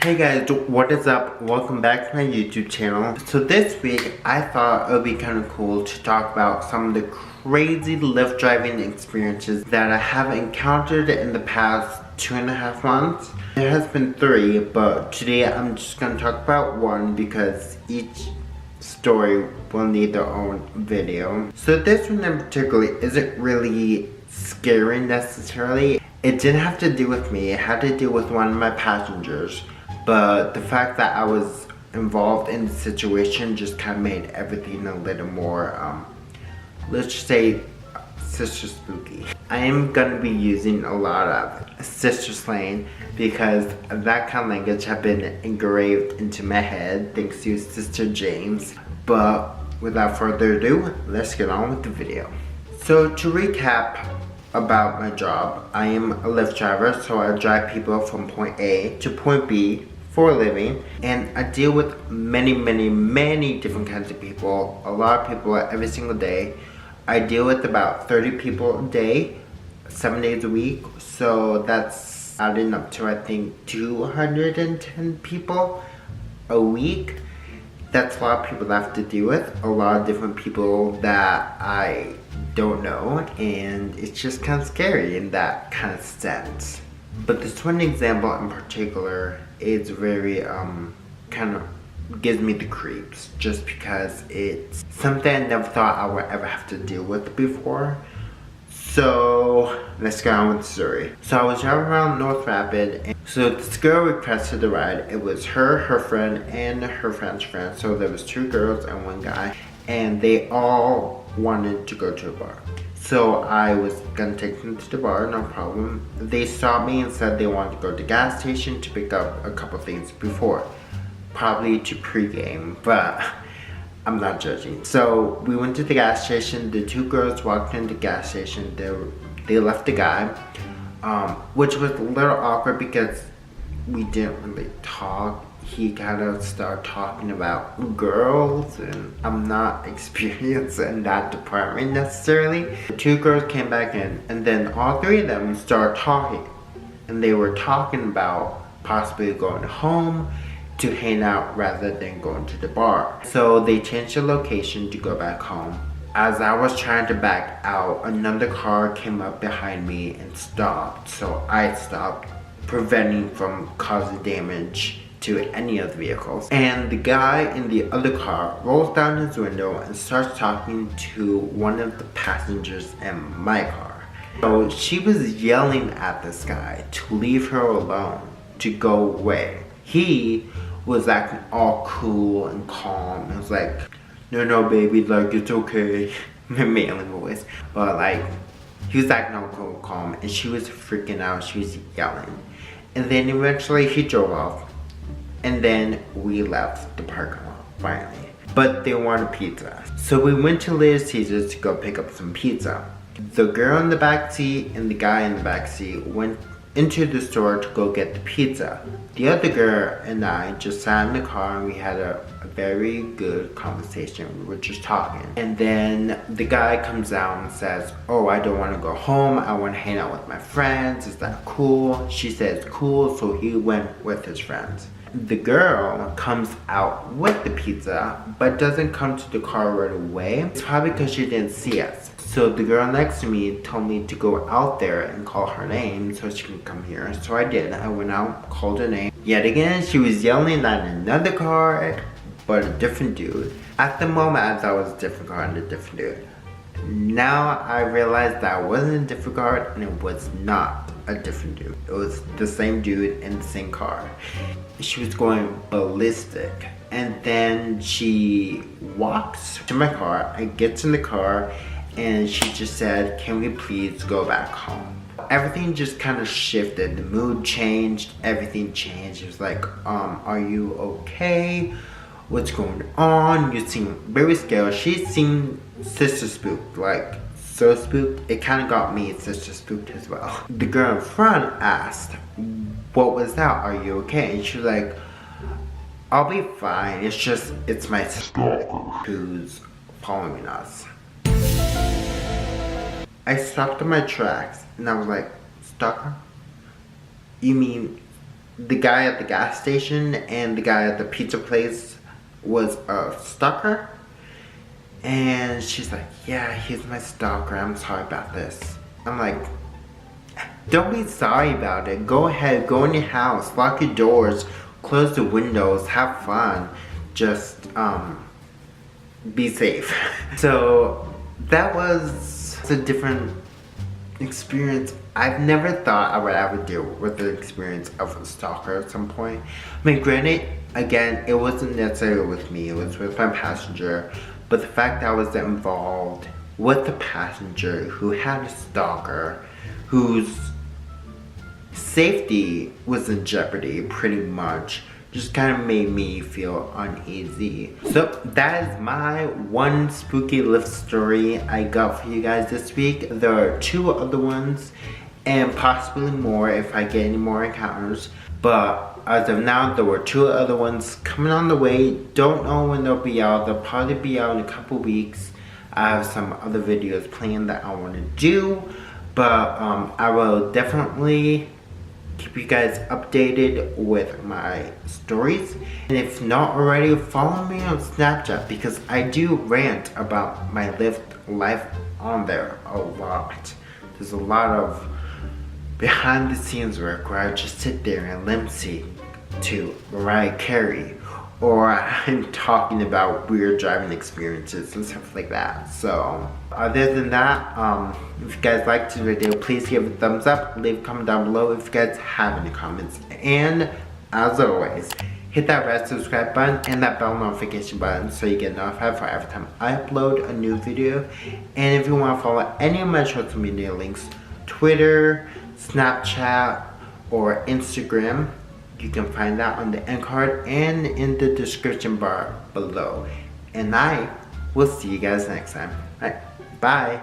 Hey guys, what is up? Welcome back to my YouTube channel. So this week, I thought it would be kind of cool to talk about some of the crazy Lyft driving experiences that I have encountered in the past 2.5 months. There has been 3, but today I'm just going to talk about one because each story will need their own video. So this one in particular isn't really scary necessarily. It didn't have to do with me, it had to do with one of my passengers. But the fact that I was involved in the situation just kind of made everything a little more, let's just say, sister spooky. I am going to be using a lot of sister slang because that kind of language have been engraved into my head thanks to Sister James. But without further ado, let's get on with the video. So to recap about my job, I am a Lyft driver, so I drive people from point A to point B for a living, and I deal with many different kinds of people, a lot of people every single day. I deal with about 30 people a day, 7 days a week, so that's adding up to I think 210 people a week. That's a lot of people I have to deal with, a lot of different people that I don't know, and it's just kind of scary in that kind of sense. But this one example in particular is very kind of gives me the creeps just because it's something I never thought I would ever have to deal with before. So let's get on with the story. So I was driving around North Rapid, and so this girl requested a ride. It was her friend, and her friend's friend. So there was 2 girls and 1 guy, and they all wanted to go to a bar. So I was gonna take them to the bar, no problem. They saw me and said they wanted to go to the gas station to pick up a couple things before. Probably to pregame, but I'm not judging. So we went to the gas station. The 2 girls walked into the gas station. They left the guy, which was a little awkward because we didn't really talk. He kind of started talking about girls, and I'm not experienced in that department necessarily. The 2 girls came back in, and then all 3 of them started talking. And they were talking about possibly going home to hang out rather than going to the bar. So they changed the location to go back home. As I was trying to back out, another car came up behind me and stopped. So I stopped, preventing from causing damage to any of the vehicles. And the guy in the other car rolls down his window and starts talking to one of the passengers in my car. So she was yelling at this guy to leave her alone, to go away. He was acting all cool and calm. It was like, no baby, like it's okay. My manly voice. But like, he was acting all cool and calm, and she was freaking out, she was yelling. And then eventually he drove off. And then we left the parking lot, finally. But they wanted pizza. So we went to Little Caesars to go pick up some pizza. The girl in the back seat and the guy in the back seat went into the store to go get the pizza. The other girl and I just sat in the car, and we had a very good conversation. We were just talking. And then the guy comes out and says, oh, I don't want to go home. I want to hang out with my friends. Is that cool? She says cool, so he went with his friends. The girl comes out with the pizza, but doesn't come to the car right away. It's probably because she didn't see us. So the girl next to me told me to go out there and call her name so she can come here. So I did. I went out, called her name. Yet again, she was yelling at another car, but a different dude. At the moment, I thought it was a different car and a different dude. Now I realized that it wasn't a different car, and it was not a different dude. It was the same dude in the same car. She was going ballistic. And then she walks to my car. I get in the car, and she just said, can we please go back home? Everything just kind of shifted. The mood changed. Everything changed. It was like, are you okay? What's going on? You seem very scared. She seemed sister spooked, like so spooked. It kind of got me sister spooked as well. The girl in front asked, what was that? Are you okay? And she was like, I'll be fine. It's my stalker who's following us. I stopped in my tracks and I was like, stalker? You mean the guy at the gas station and the guy at the pizza place was a stalker. And she's like, yeah, he's my stalker. I'm sorry about this. I'm like, don't be sorry about it. Go ahead, go in your house, lock your doors, close the windows, have fun. Just be safe. So that was a different experience. I've never thought I would ever deal with the experience of a stalker at some point. I mean, granted, again, it wasn't necessarily with me, it was with my passenger. But the fact that I was involved with the passenger who had a stalker, whose safety was in jeopardy pretty much, just kind of made me feel uneasy. So that is my one spooky Lyft story I got for you guys this week. There are 2 other ones and possibly more if I get any more encounters. But as of now, there were 2 other ones coming on the way. Don't know when they'll be out. They'll probably be out in a couple weeks. I have some other videos planned that I want to do. But I will definitely keep you guys updated with my stories. And if not already, follow me on Snapchat because I do rant about my Lyft life on there a lot. There's a lot of behind the scenes work where I just sit there and lip sync to Mariah Carey, or I'm talking about weird driving experiences and stuff like that. So other than that, if you guys liked the video, please give it a thumbs up, leave a comment down below if you guys have any comments, and as always, hit that red subscribe button and that bell notification button so you get notified for every time I upload a new video. And if you want to follow any of my social media links, Twitter, Snapchat, or Instagram, you can find that on the end card and in the description bar below. And I will see you guys next time. Alright, bye.